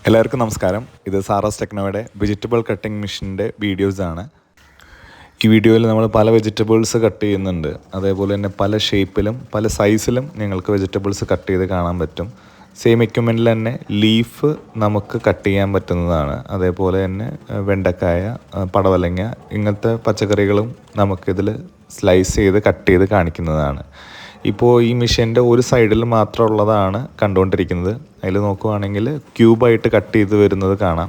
എല്ലാവർക്കും നമസ്കാരം. ഇത് സാറാസ് ടെക്നോയുടെ വെജിറ്റബിൾ കട്ടിംഗ് മെഷീൻ്റെ വീഡിയോസാണ്. ഈ വീഡിയോയിൽ നമ്മൾ പല വെജിറ്റബിൾസ് കട്ട് ചെയ്യുന്നുണ്ട്. അതേപോലെ തന്നെ പല ഷേപ്പിലും പല സൈസിലും നിങ്ങൾക്ക് വെജിറ്റബിൾസ് കട്ട് ചെയ്ത് കാണാൻ പറ്റും. സെയിം എക്യുപ്മെൻറ്റിൽ തന്നെ ലീഫ് നമുക്ക് കട്ട് ചെയ്യാൻ പറ്റുന്നതാണ്. അതേപോലെ തന്നെ വെണ്ടക്കായ, പടവലങ്ങ ഇങ്ങനത്തെ പച്ചക്കറികളും നമുക്കിതിൽ സ്ലൈസ് ചെയ്ത് കട്ട് ചെയ്ത് കാണിക്കുന്നതാണ്. ഇപ്പോൾ ഈ മെഷീൻ്റെ ഒരു സൈഡിൽ മാത്രമുള്ളതാണ് കണ്ടുകൊണ്ടിരിക്കുന്നത്. അതിൽ നോക്കുവാണെങ്കിൽ ക്യൂബായിട്ട് കട്ട് ചെയ്ത് വരുന്നത് കാണാം.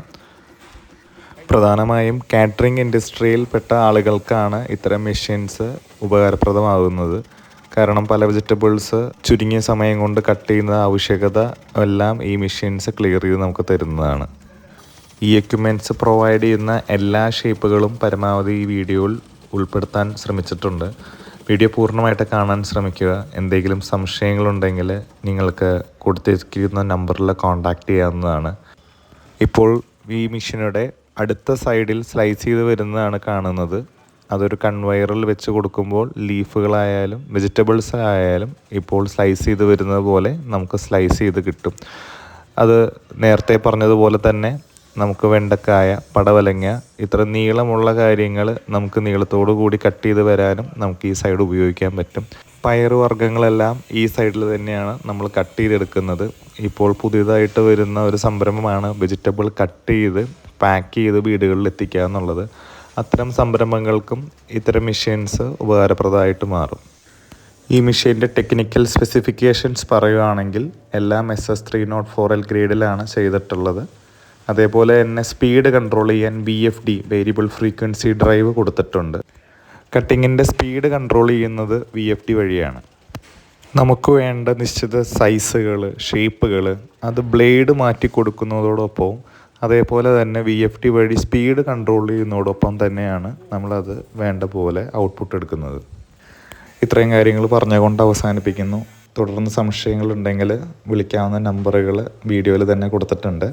പ്രധാനമായും കാറ്ററിംഗ് ഇൻഡസ്ട്രിയിൽപ്പെട്ട ആളുകൾക്കാണ് ഇത്തരം മെഷീൻസ് ഉപകാരപ്രദമാകുന്നത്. കാരണം പല വെജിറ്റബിൾസ് ചുരുങ്ങിയ സമയം കൊണ്ട് കട്ട് ചെയ്യുന്ന ആവശ്യകത എല്ലാം ഈ മെഷീൻസ് ക്ലിയർ ചെയ്ത് നമുക്ക് തരുന്നതാണ്. ഈ എക്യുപ്മെൻറ്റ്സ് പ്രൊവൈഡ് ചെയ്യുന്ന എല്ലാ ഷേപ്പുകളും പരമാവധി ഈ വീഡിയോയിൽ ഉൾപ്പെടുത്താൻ ശ്രമിച്ചിട്ടുണ്ട്. വീഡിയോ പൂർണ്ണമായിട്ട് കാണാൻ ശ്രമിക്കുക. എന്തെങ്കിലും സംശയങ്ങളുണ്ടെങ്കിൽ നിങ്ങൾക്ക് കൊടുത്തിരിക്കുന്ന നമ്പറിൽ കോൺടാക്റ്റ് ചെയ്യാവുന്നതാണ്. ഇപ്പോൾ ഈ മെഷീനുടെ അടുത്ത സൈഡിൽ സ്ലൈസ് ചെയ്ത് വരുന്നതാണ് കാണുന്നത്. അതൊരു കൺവെയറിൽ വെച്ച് കൊടുക്കുമ്പോൾ ലീഫുകളായാലും വെജിറ്റബിൾസ് ആയാലും ഇപ്പോൾ സ്ലൈസ് ചെയ്ത് വരുന്നത് പോലെ നമുക്ക് സ്ലൈസ് ചെയ്ത് കിട്ടും. അത് നേരത്തെ പറഞ്ഞതുപോലെ തന്നെ നമുക്ക് വെണ്ടക്കായ, പടവലങ്ങ ഇത്ര നീളമുള്ള കാര്യങ്ങൾ നമുക്ക് നീളത്തോടു കൂടി കട്ട് ചെയ്ത് വരാനും നമുക്ക് ഈ സൈഡ് ഉപയോഗിക്കാൻ പറ്റും. പയറുവർഗ്ഗങ്ങളെല്ലാം ഈ സൈഡിൽ തന്നെയാണ് നമ്മൾ കട്ട് ചെയ്തെടുക്കുന്നത്. ഇപ്പോൾ പുതിയതായിട്ട് വരുന്ന ഒരു സംരംഭമാണ് വെജിറ്റബിൾ കട്ട് ചെയ്ത് പാക്ക് ചെയ്ത് വീടുകളിൽ എത്തിക്കുക എന്നുള്ളത്. അത്തരം സംരംഭങ്ങൾക്കും ഇത്തരം മെഷീൻസ് ഉപകാരപ്രദമായിട്ട് മാറും. ഈ മെഷീൻ്റെ ടെക്നിക്കൽ സ്പെസിഫിക്കേഷൻസ് പറയുകയാണെങ്കിൽ എല്ലാം SS304L ഗ്രേഡിലാണ് ചെയ്തിട്ടുള്ളത്. അതേപോലെ തന്നെ സ്പീഡ് കൺട്രോൾ ചെയ്യാൻ VFD വേരിയബിൾ ഫ്രീക്വൻസി ഡ്രൈവ് കൊടുത്തിട്ടുണ്ട്. കട്ടിങ്ങിൻ്റെ സ്പീഡ് കൺട്രോൾ ചെയ്യുന്നത് VFD വഴിയാണ്. നമുക്ക് വേണ്ട നിശ്ചിത സൈസുകൾ, ഷേപ്പുകൾ അത് ബ്ലേഡ് മാറ്റി കൊടുക്കുന്നതോടൊപ്പം അതേപോലെ തന്നെ VFD വഴി സ്പീഡ് കൺട്രോൾ ചെയ്യുന്നതോടൊപ്പം തന്നെയാണ് നമ്മളത് വേണ്ട പോലെ ഔട്ട്പുട്ട് എടുക്കുന്നത്. ഇത്രയും കാര്യങ്ങൾ പറഞ്ഞുകൊണ്ട് അവസാനിപ്പിക്കുന്നു. തുടർന്ന് സംശയങ്ങളുണ്ടെങ്കിൽ വിളിക്കാവുന്ന നമ്പറുകൾ വീഡിയോയിൽ തന്നെ കൊടുത്തിട്ടുണ്ട്.